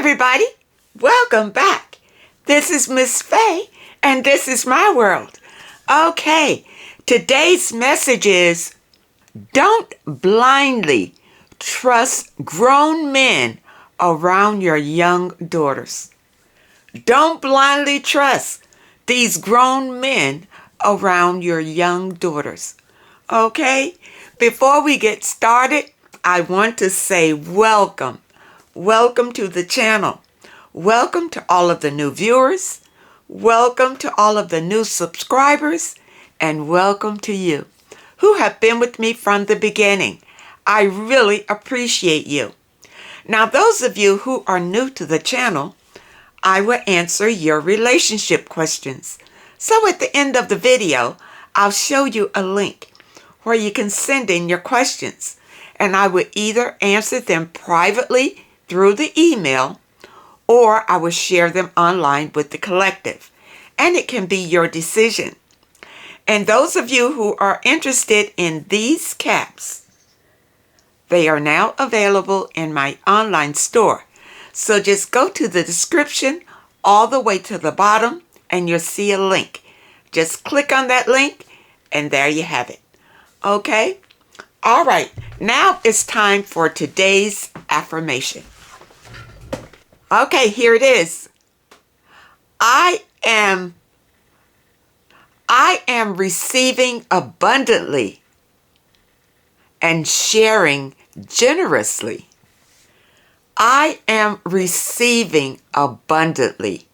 everybody. Welcome back. This is Miss Faye, and this is my world. Okay, today's message is, don't blindly trust grown men around your young daughters. Don't blindly trust these grown men around your young daughters. Okay, before we get started, I want to say welcome. Welcome to the channel. Welcome to all of the new viewers. Welcome to all of the new subscribers. And welcome to you who have been with me from the beginning. I really appreciate you. Now, those of you who are new to the channel, I will answer your relationship questions. So at the end of the video, I'll show you a link where you can send in your questions, and I will either answer them privately through the email, or I will share them online with the collective, and it can be your decision. And those of you who are interested in these caps, they are now available in my online store. So just go to the description all the way to the bottom and you'll see a link. Just click on that link and there you have it. Okay? All right. Now it's time for today's affirmation. Okay, here it is. I am receiving abundantly and sharing generously. I am receiving abundantly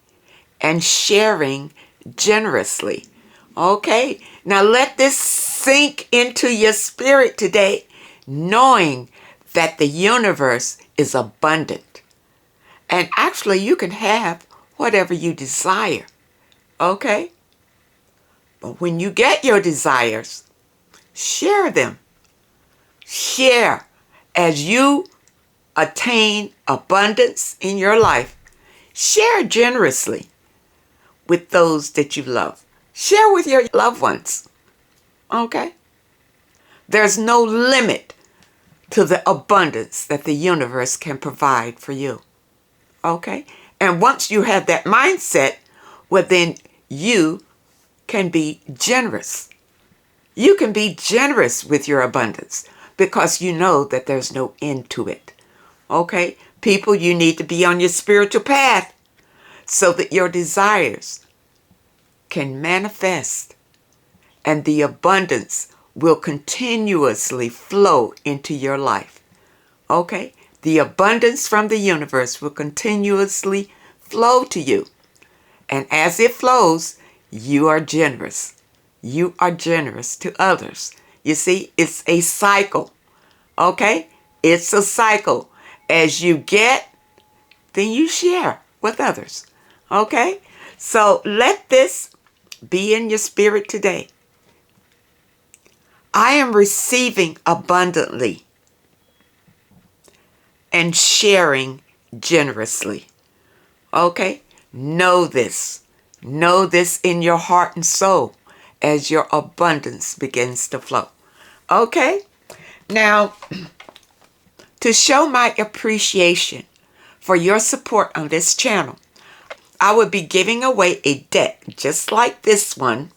and sharing generously. Okay, now let this sink into your spirit today, knowing that the universe is abundant. And actually, you can have whatever you desire. Okay? But when you get your desires, share them. Share as you attain abundance in your life. Share generously with those that you love. Share with your loved ones. Okay? There's no limit to the abundance that the universe can provide for you. Okay? And once you have that mindset, well, then you can be generous. You can be generous with your abundance because you know that there's no end to it. Okay? People, you need to be on your spiritual path so that your desires can manifest and the abundance will continuously flow into your life. Okay? The abundance from the universe will continuously flow to you. And as it flows, you are generous. You are generous to others. You see, it's a cycle. Okay? It's a cycle. As you get, then you share with others. Okay? So let this be in your spirit today. I am receiving abundantly and sharing generously. Okay? Know this. Know this in your heart and soul as your abundance begins to flow. Okay? Now, to show my appreciation for your support on this channel, I will be giving away a deck just like this one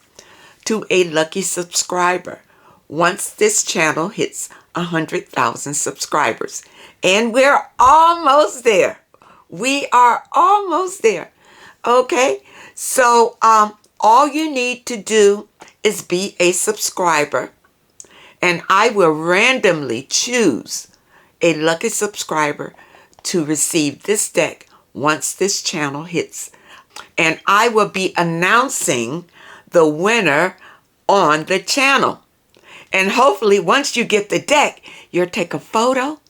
to a lucky subscriber once this channel hits 100,000 subscribers. And we're almost there. We are almost there. Okay? So all you need to do is be a subscriber, and I will randomly choose a lucky subscriber to receive this deck once this channel hits. And I will be announcing the winner on the channel. And hopefully once you get the deck, you'll take a photo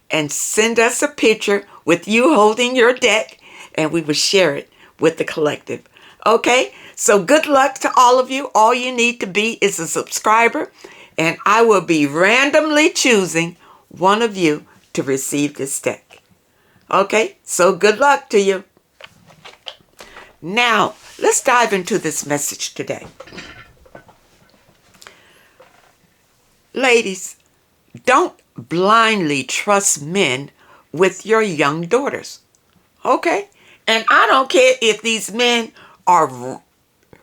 and send us a picture with you holding your deck, and we will share it with the collective. Okay? So good luck to all of you. All you need to be is a subscriber, and I will be randomly choosing one of you to receive this deck. Okay? So good luck to you. Now, let's dive into this message today. Ladies, don't blindly trust men with your young daughters. Okay? And I don't care if these men are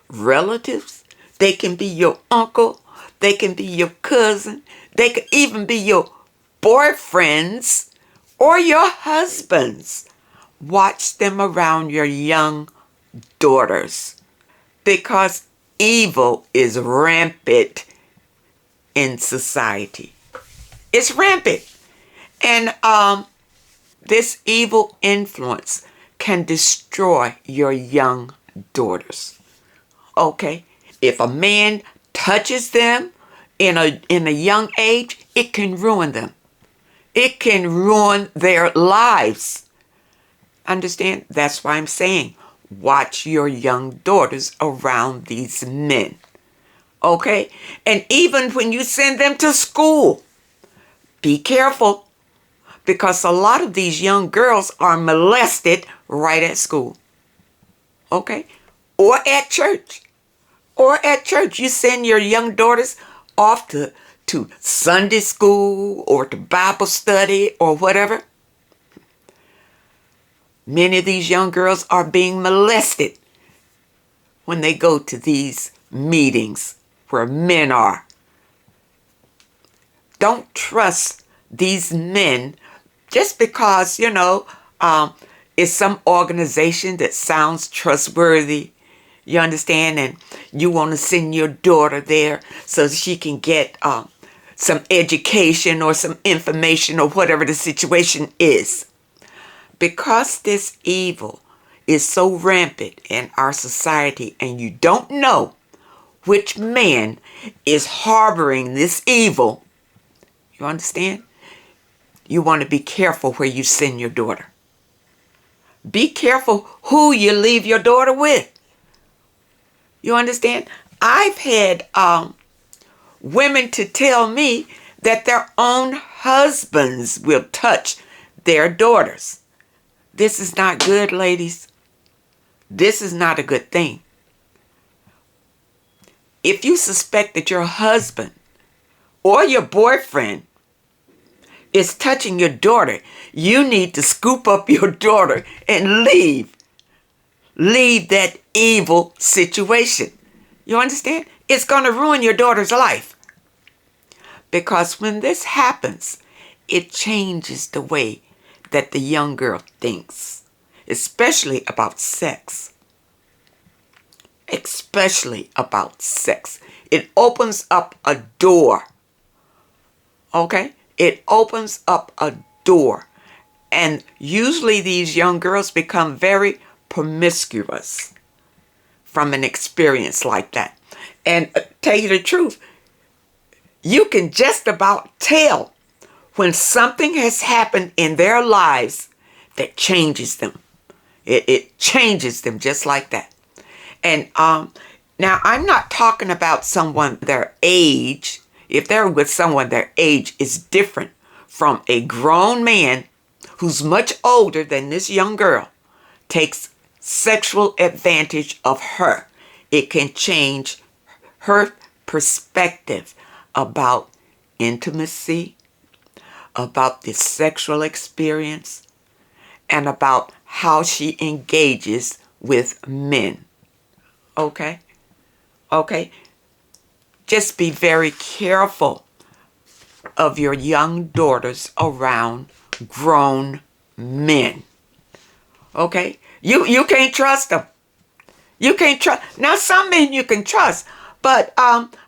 relatives. They can be your uncle. They can be your cousin. They could even be your boyfriends or your husbands. Watch them around your young daughters, because evil is rampant in society. It's rampant. And this evil influence can destroy your young daughters. Okay? If a man touches them in a young age, it can ruin them. It can ruin their lives. Understand? That's why I'm saying watch your young daughters around these men. Okay? And even when you send them to school, be careful, because a lot of these young girls are molested right at school. Okay? Or at church. Or at church. You send your young daughters off to Sunday school or to Bible study or whatever. Many of these young girls are being molested when they go to these meetings where men are. Don't trust these men just because, it's some organization that sounds trustworthy. You understand? And you want to send your daughter there so she can get some education or some information or whatever the situation is. Because this evil is so rampant in our society, and you don't know which man is harboring this evil, you understand? You want to be careful where you send your daughter. Be careful who you leave your daughter with. You understand? I've had women to tell me that their own husbands will touch their daughters. This is not good, ladies. This is not a good thing. If you suspect that your husband or your boyfriend is touching your daughter, you need to scoop up your daughter and leave. Leave that evil situation. You understand? It's going to ruin your daughter's life. Because when this happens, it changes the way that the young girl thinks, especially about sex. Especially about sex. It opens up a door. Okay? It opens up a door. And usually these young girls become very promiscuous from an experience like that. And tell you the truth, you can just about tell when something has happened in their lives that changes them. It changes them just like that. And now I'm not talking about someone their age. If they're with someone their age is different from a grown man who's much older than this young girl takes sexual advantage of her. It can change her perspective about intimacy, about the sexual experience, and about how she engages with men. Okay? Okay? Just be very careful of your young daughters around grown men. Okay? You can't trust them. You can't trust. Now, some men you can trust, but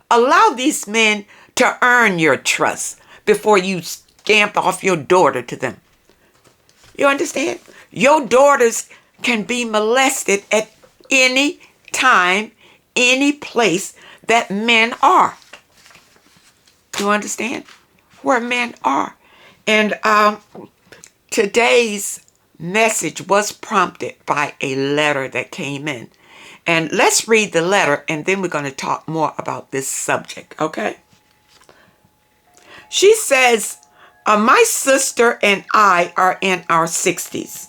allow these men to earn your trust before you scamp off your daughter to them. You understand? Your daughters can be molested at any time, any place that men are. You understand? Where men are. And today's message was prompted by a letter that came in. And let's read the letter, and then we're going to talk more about this subject, okay? She says, my sister and I are in our 60s.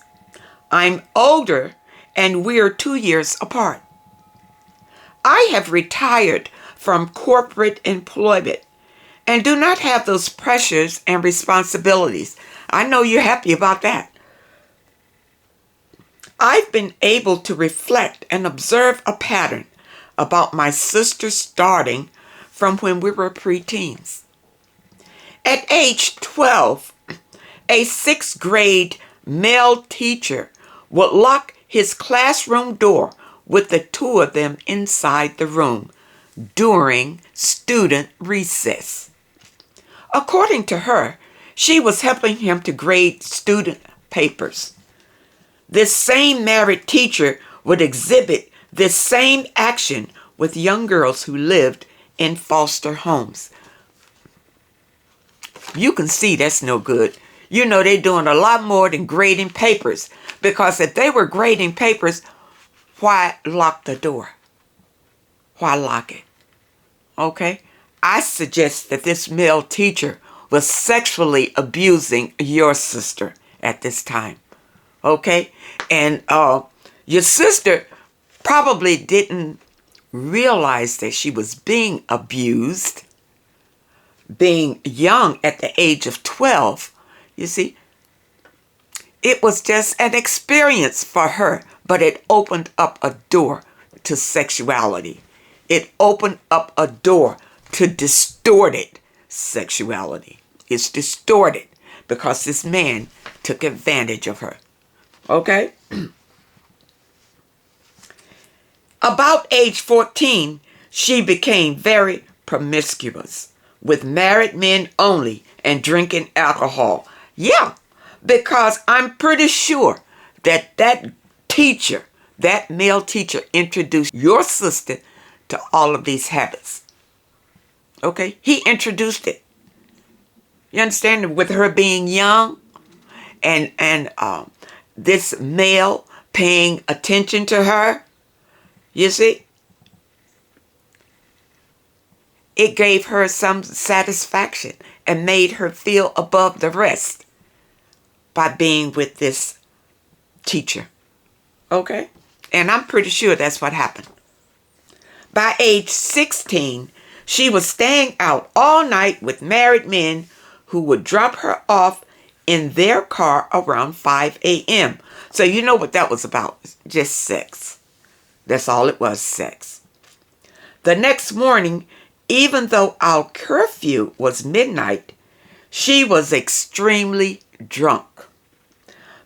I'm older, and we're 2 years apart. I have retired from corporate employment and do not have those pressures and responsibilities. I know you're happy about that. I've been able to reflect and observe a pattern about my sister starting from when we were preteens. At age 12, a sixth grade male teacher would lock his classroom door with the two of them inside the room during student recess. According to her, she was helping him to grade student papers. This same married teacher would exhibit this same action with young girls who lived in foster homes. You can see that's no good. You know they're doing a lot more than grading papers, because if they were grading papers, why lock the door? Why lock it? Okay? I suggest that this male teacher was sexually abusing your sister at this time. Okay? And your sister probably didn't realize that she was being abused, being young at the age of 12. You see, it was just an experience for her, but it opened up a door to sexuality. It opened up a door to distorted sexuality. It's distorted because this man took advantage of her. Okay? About age 14, she became very promiscuous with married men only and drinking alcohol. Yeah, because I'm pretty sure that teacher, that male teacher, introduced your sister to all of these habits. Okay? He introduced it. You understand? With her being young and this male paying attention to her, you see? It gave her some satisfaction and made her feel above the rest by being with this teacher. Okay? And I'm pretty sure that's what happened. By age 16, she was staying out all night with married men who would drop her off in their car around 5 a.m. So you know what that was about. Just sex. That's all it was, sex. The next morning, even though our curfew was midnight, she was extremely drunk.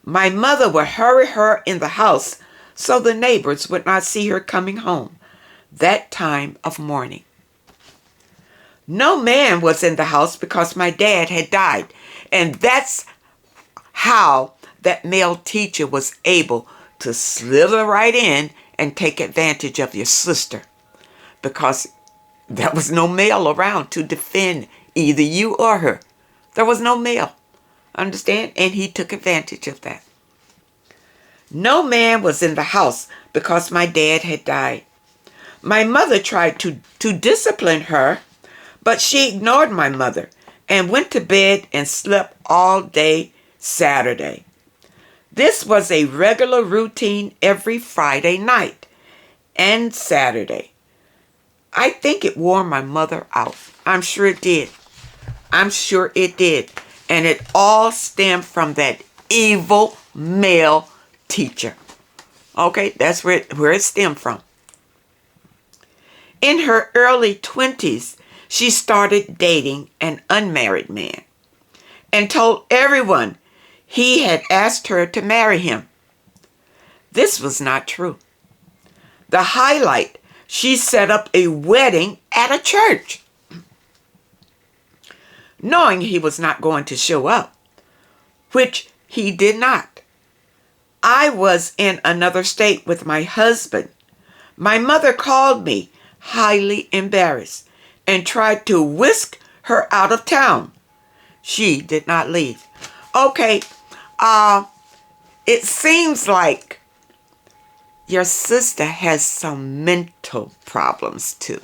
My mother would hurry her in the house so the neighbors would not see her coming home that time of morning. No man was in the house because my dad had died, and that's how that male teacher was able to slither right in and take advantage of your sister, because there was no male around to defend either you or her. There was no male. Understand? And he took advantage of that. No man was in the house because my dad had died. My mother tried to discipline her, but she ignored my mother and went to bed and slept all day Saturday. This was a regular routine every Friday night and Saturday. I think it wore my mother out. I'm sure it did. I'm sure it did. And it all stemmed from that evil male teacher. Okay, that's where it stemmed from. In her early 20s, she started dating an unmarried man and told everyone he had asked her to marry him. This was not true. The highlight, she set up a wedding at a church, knowing he was not going to show up, which he did not. I was in another state with my husband. My mother called me, highly embarrassed, and tried to whisk her out of town. She did not leave. Okay, it seems like your sister has some mental problems too.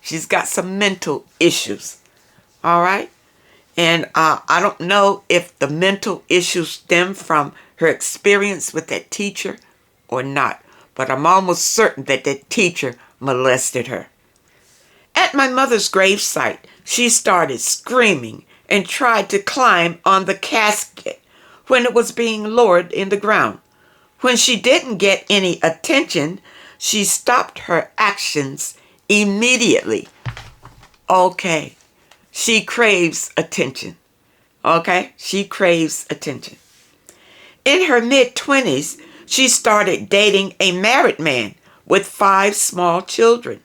She's got some mental issues. All right? And I don't know if the mental issues stem from her experience with that teacher or not, but I'm almost certain that that teacher molested her. At my mother's gravesite, she started screaming and tried to climb on the casket when it was being lowered in the ground, When she didn't get any attention, she stopped her actions immediately. Okay, she craves attention. Okay, she craves attention. In her mid-20s, she started dating a married man with 5 small children,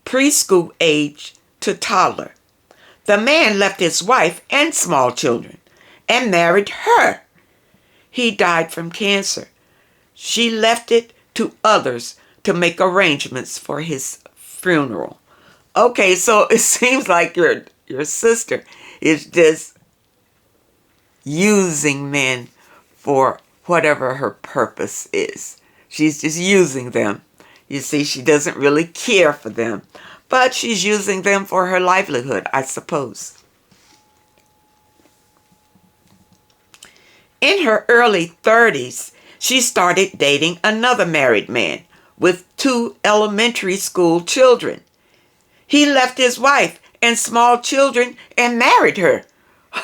preschool age to toddler. The man left his wife and small children and married her. He died from cancer. She left it to others to make arrangements for his funeral. Okay, so it seems like your sister is just using men for whatever her purpose is. She's just using them. You see, she doesn't really care for them, but she's using them for her livelihood, I suppose. In her early 30s, she started dating another married man with 2 elementary school children. He left his wife and small children and married her.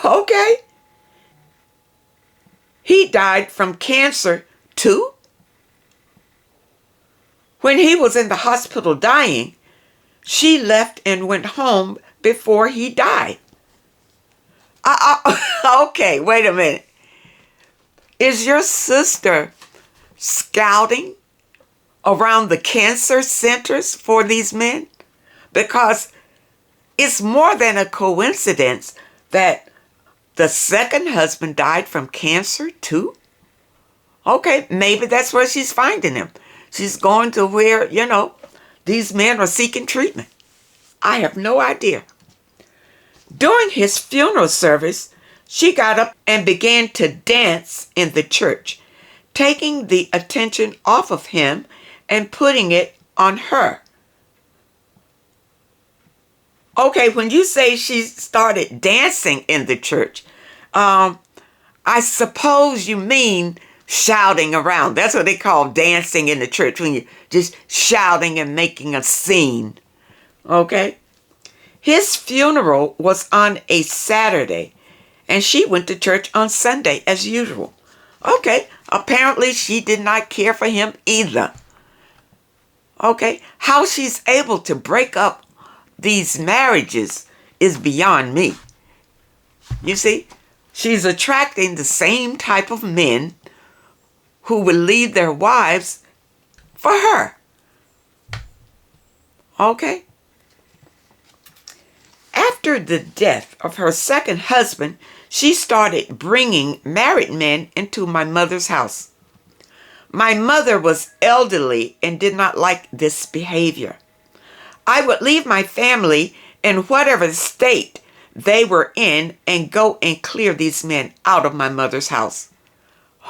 Okay. He died from cancer too. When he was in the hospital dying, she left and went home before he died. Okay, wait a minute. Is your sister scouting around the cancer centers for these men? Because it's more than a coincidence that the second husband died from cancer too. Okay, maybe that's where she's finding him. She's going to where, these men are seeking treatment. I have no idea. During his funeral service, she got up and began to dance in the church, taking the attention off of him and putting it on her. Okay, when you say she started dancing in the church, I suppose you mean shouting around. That's what they call dancing in the church, when you're just shouting and making a scene. Okay? His funeral was on a Saturday, and she went to church on Sunday as usual. Okay, apparently she did not care for him either. Okay, how she's able to break up these marriages is beyond me. You see, she's attracting the same type of men who will leave their wives for her. Okay? After the death of her second husband, she started bringing married men into my mother's house. My mother was elderly and did not like this behavior. I would leave my family in whatever state they were in and go and clear these men out of my mother's house.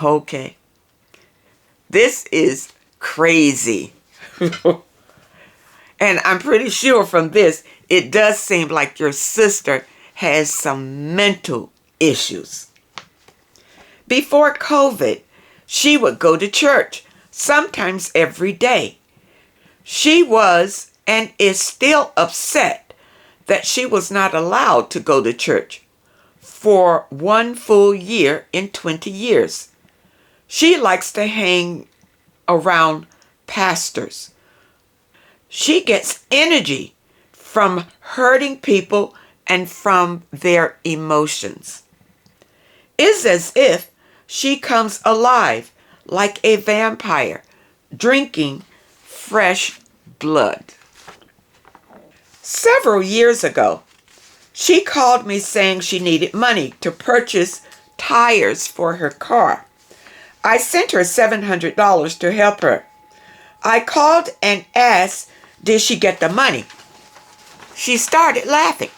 Okay. This is crazy. And I'm pretty sure from this, it does seem like your sister has some mental issues. Before COVID, she would go to church, sometimes every day. She was and is still upset that she was not allowed to go to church for 1 full year in 20 years. She likes to hang around pastors. She gets energy from hurting people and from their emotions. It's as if she comes alive like a vampire, drinking fresh blood. Several years ago, she called me saying she needed money to purchase tires for her car. I sent her $700 to help her. I called and asked, did she get the money? She started laughing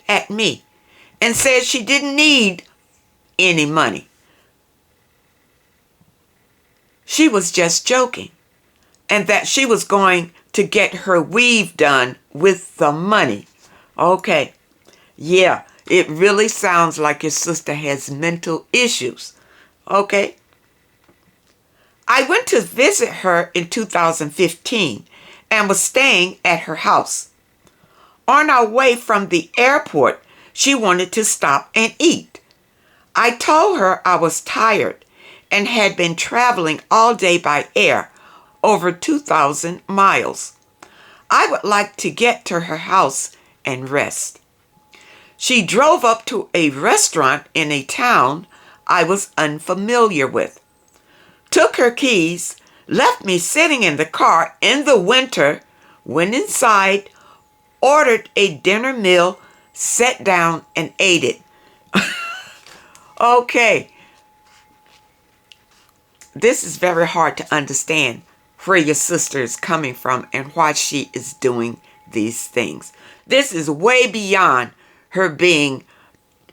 at me and said she didn't need any money. She was just joking, and that she was going to get her weave done with the money. Okay, yeah, it really sounds like your sister has mental issues. Okay. I went to visit her in 2015 and was staying at her house. On our way from the airport, she wanted to stop and eat. I told her I was tired and had been traveling all day by air, over 2,000 miles. I would like to get to her house and rest. She drove up to a restaurant in a town I was unfamiliar with, took her keys, left me sitting in the car in the winter, went inside, ordered a dinner meal, sat down and ate it. Okay, this is very hard to understand where your sister is coming from and why she is doing these things. This is way beyond her being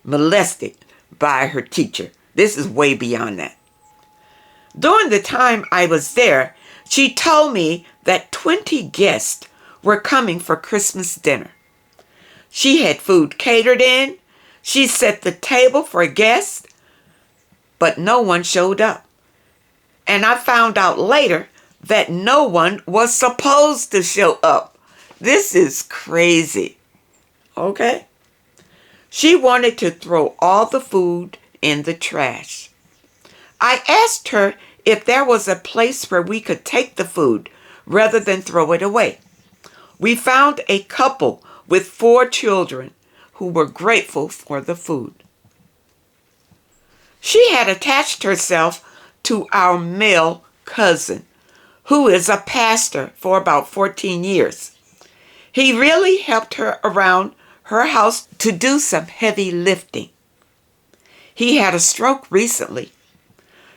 molested by her teacher. This is way beyond that. During the time I was there, she told me that 20 guests were coming for Christmas dinner. She had food catered in. She set the table for guests, but no one showed up. And I found out later that no one was supposed to show up. This is crazy. Okay? She wanted to throw all the food in the trash. I asked her if there was a place where we could take the food rather than throw it away. We found a couple with 4 children who were grateful for the food. She had attached herself to our male cousin, who is a pastor for about 14 years. He really helped her around her house to do some heavy lifting. He had a stroke recently.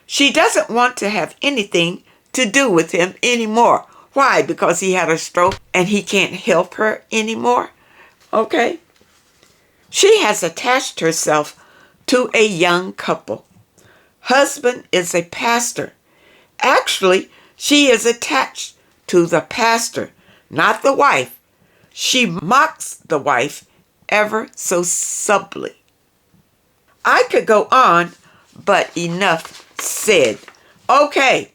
She doesn't want to have anything to do with him anymore. Why? Because he had a stroke and he can't help her anymore? Okay. She has attached herself to a young couple. Husband is a pastor. Actually, she is attached to the pastor, not the wife. She mocks the wife ever so subtly. I could go on, but enough said. Okay,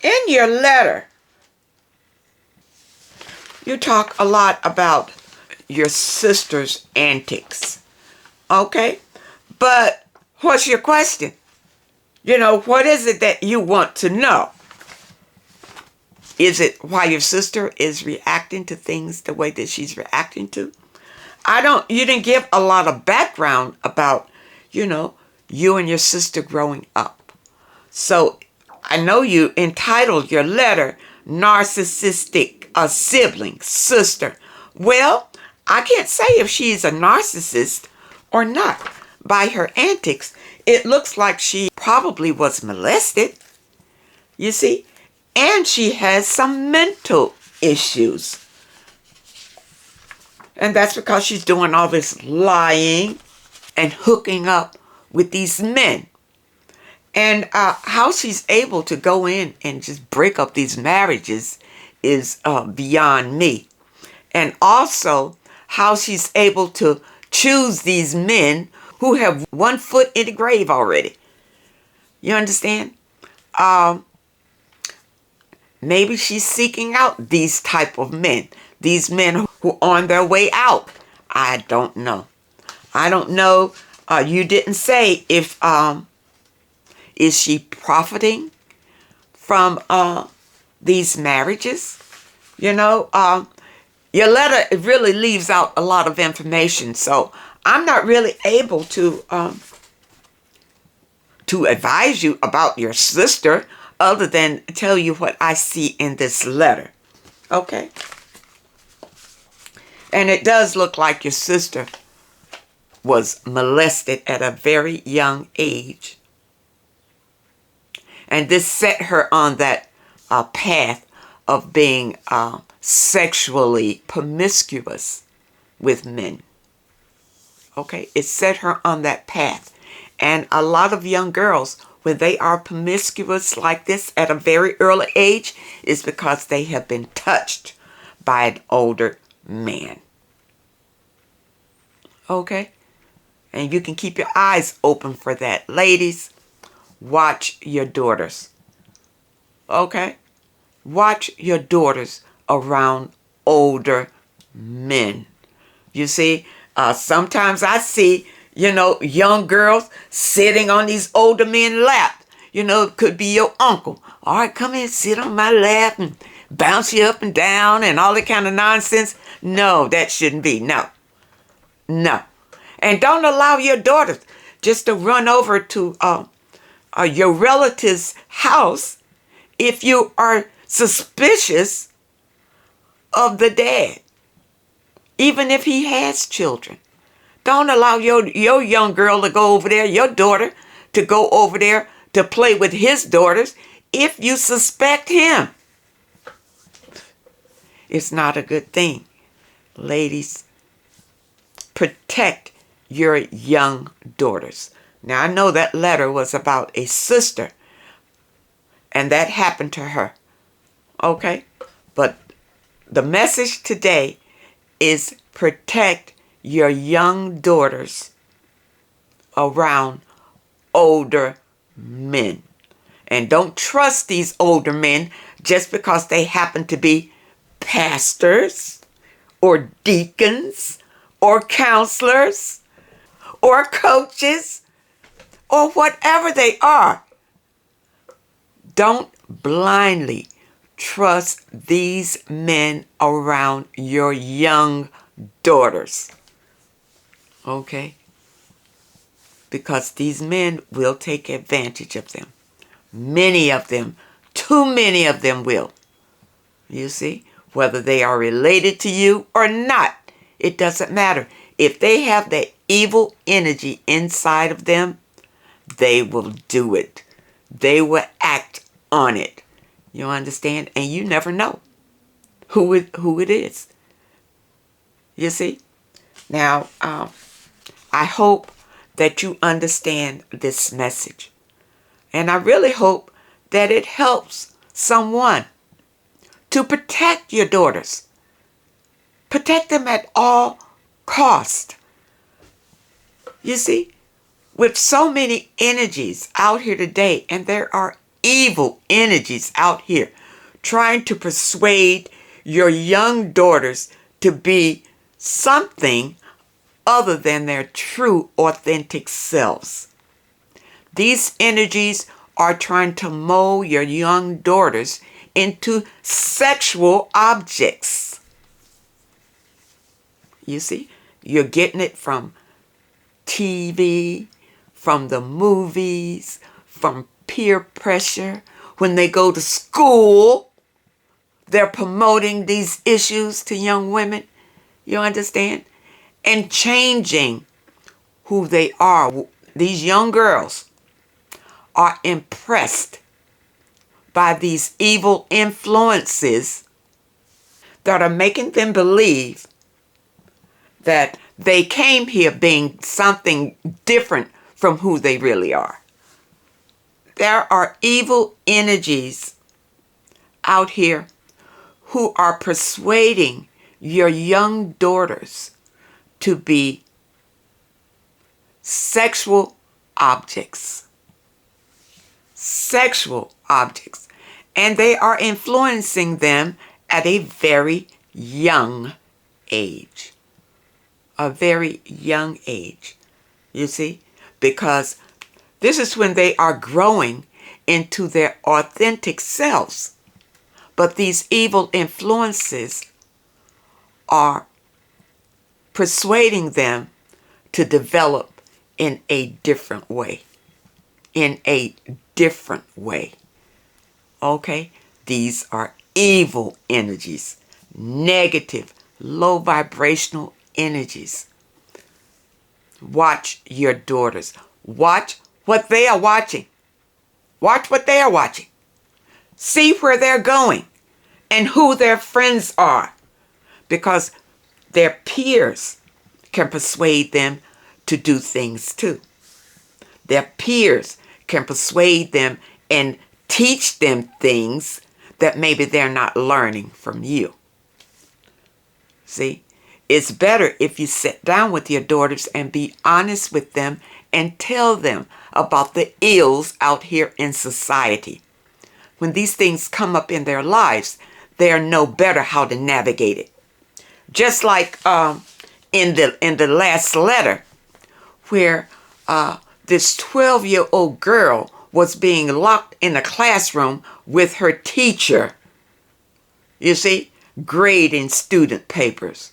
in your letter, you talk a lot about your sister's antics. Okay, but what's your question? What is it that you want to know? Is it why your sister is reacting to things the way that she's reacting to? You didn't give a lot of background about, you and your sister growing up. So I know you entitled your letter, Narcissistic Sibling, Sister. Well, I can't say if she's a narcissist or not. By her antics, it looks like she probably was molested, you see, and she has some mental issues. And that's because she's doing all this lying and hooking up with these men. And how she's able to go in and just break up these marriages is beyond me. And also how she's able to choose these men who have 1 foot in the grave already. You understand? Maybe she's seeking out these type of men. These men who are on their way out. I don't know. You didn't say if is she profiting from these marriages? Your letter really leaves out a lot of information, so I'm not really able to advise you about your sister other than tell you what I see in this letter. Okay? And it does look like your sister was molested at a very young age. And this set her on that path of being sexually promiscuous with men. Okay? It set her on that path. And a lot of young girls, when they are promiscuous like this at a very early age, is because they have been touched by an older man. Okay? And you can keep your eyes open for that. Ladies, watch your daughters. Okay? Watch your daughters around older men. You see, sometimes I see, young girls sitting on these older men's lap. It could be your uncle. All right, come in, sit on my lap and bounce you up and down and all that kind of nonsense. No, that shouldn't be. No. No. And don't allow your daughters just to run over to your relative's house if you are suspicious of the dad, even if he has children. Don't allow your young girl to go over there, your daughter, to go over there to play with his daughters if you suspect him. It's not a good thing. Ladies, protect your young daughters. Now, I know that letter was about a sister, and that happened to her. Okay? But the message today is protect your young daughters around older men. And don't trust these older men just because they happen to be pastors or deacons or counselors or coaches or whatever they are. Don't blindly trust these men around your young daughters. Okay? Because these men will take advantage of them. Many of them, too many of them will. You see? Whether they are related to you or not, it doesn't matter. If they have that evil energy inside of them, they will do it. They will act on it. You understand? And you never know who it is. You see? Now, I hope that you understand this message. And I really hope that it helps someone to protect your daughters. Protect them at all cost. You see, with so many energies out here today, and there are evil energies out here trying to persuade your young daughters to be something other than their true, authentic selves. These energies are trying to mold your young daughters into sexual objects. You see, you're getting it from TV, from the movies, from peer pressure. When they go to school, they're promoting these issues to young women. You understand? And changing who they are. These young girls are impressed by these evil influences that are making them believe that they came here being something different from who they really are. There are evil energies out here who are persuading your young daughters to be sexual objects. Sexual objects. And they are influencing them at a very young age. A very young age. You see? Because this is when they are growing into their authentic selves. But these evil influences are persuading them to develop in a different way. In a different way. Okay? These are evil energies. Negative, low vibrational energies. Watch your daughters. Watch what they are watching. Watch what they are watching. See where they're going and who their friends are. Because their peers can persuade them to do things too. Their peers can persuade them and teach them things that maybe they're not learning from you. See, it's better if you sit down with your daughters and be honest with them and tell them about the ills out here in society. When these things come up in their lives, they know better how to navigate it. Just like in the last letter, where this 12-year-old girl was being locked in a classroom with her teacher, you see, grading student papers.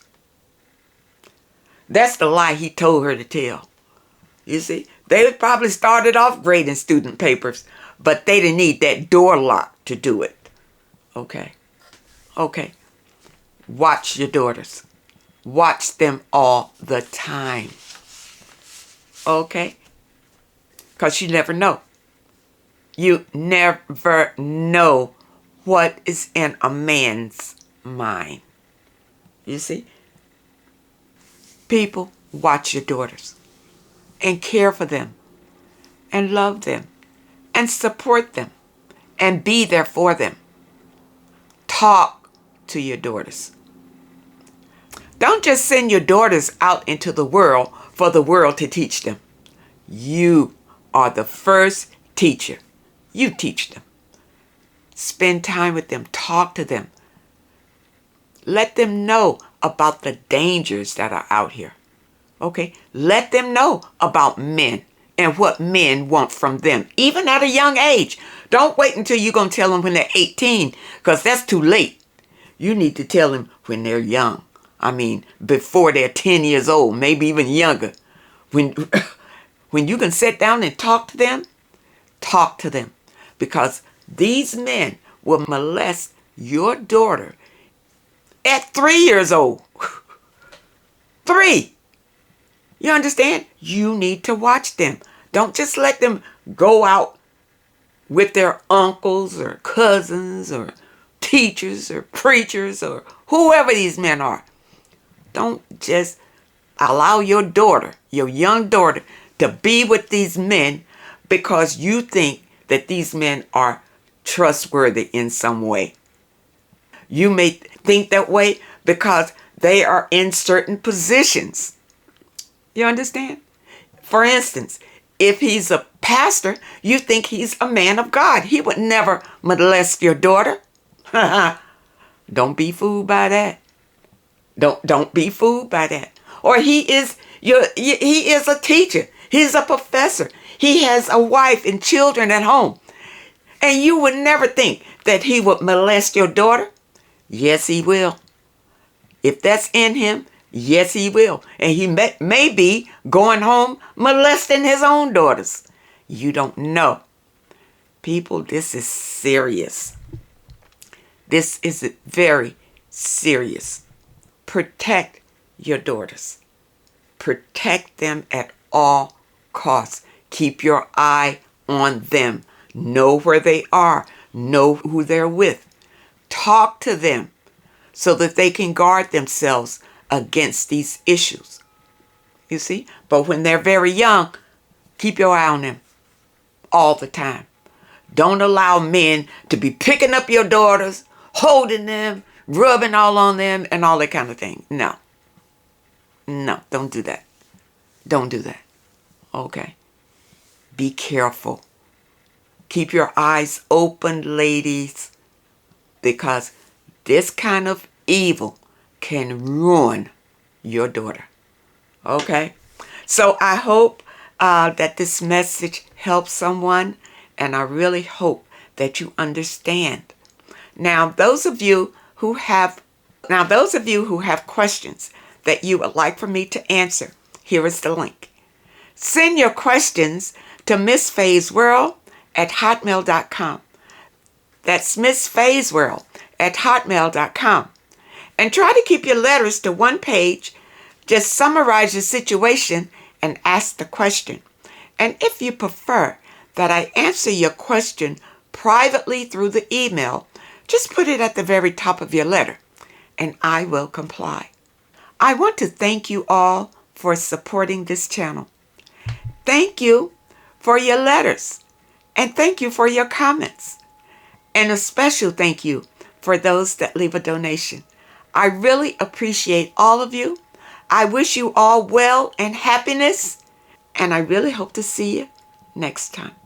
That's the lie he told her to tell. You see, they probably started off grading student papers, but they didn't need that door lock to do it. Okay. Okay. Watch your daughters. Watch them all the time. Okay? Because you never know. You never know what is in a man's mind. You see? People, watch your daughters and care for them and love them and support them and be there for them. Talk to your daughters. Don't just send your daughters out into the world for the world to teach them. You are the first teacher. You teach them. Spend time with them. Talk to them. Let them know about the dangers that are out here. Okay? Let them know about men and what men want from them, even at a young age. Don't wait until you're going to tell them when they're 18, because that's too late. You need to tell them when they're young. I mean, before they're 10 years old, maybe even younger. When you can sit down and talk to them, talk to them. Because these men will molest your daughter at 3 years old. 3. You understand? You need to watch them. Don't just let them go out with their uncles or cousins or teachers or preachers or whoever these men are. Don't just allow your daughter, your young daughter, to be with these men because you think that these men are trustworthy in some way. You may think that way because they are in certain positions. You understand? For instance, if he's a pastor, you think he's a man of God. He would never molest your daughter. Don't be fooled by that. Don't be fooled by that. Or he is a teacher. He's a professor. He has a wife and children at home. And you would never think that he would molest your daughter. Yes, he will. If that's in him, yes, he will. And he may be going home molesting his own daughters. You don't know. People, this is serious. This is very serious. Protect your daughters. Protect them at all costs. Keep your eye on them. Know where they are. Know who they're with. Talk to them so that they can guard themselves against these issues. You see? But when they're very young, keep your eye on them all the time. Don't allow men to be picking up your daughters, holding them, rubbing all on them, and all that kind of thing. No. No, don't do that. Don't do that. Okay? Be careful. Keep your eyes open, ladies, because this kind of evil can ruin your daughter. Okay? So I hope that this message helps someone, and I really hope that you understand. Now, those of you who have questions that you would like for me to answer, here is the link. Send your questions to MissFayesWorld@hotmail.com. That's MissFayesWorld@hotmail.com. And try to keep your letters to one page. Just summarize your situation and ask the question. And if you prefer that I answer your question privately through the email, just put it at the very top of your letter, and I will comply. I want to thank you all for supporting this channel. Thank you for your letters, and thank you for your comments. And a special thank you for those that leave a donation. I really appreciate all of you. I wish you all well and happiness, and I really hope to see you next time.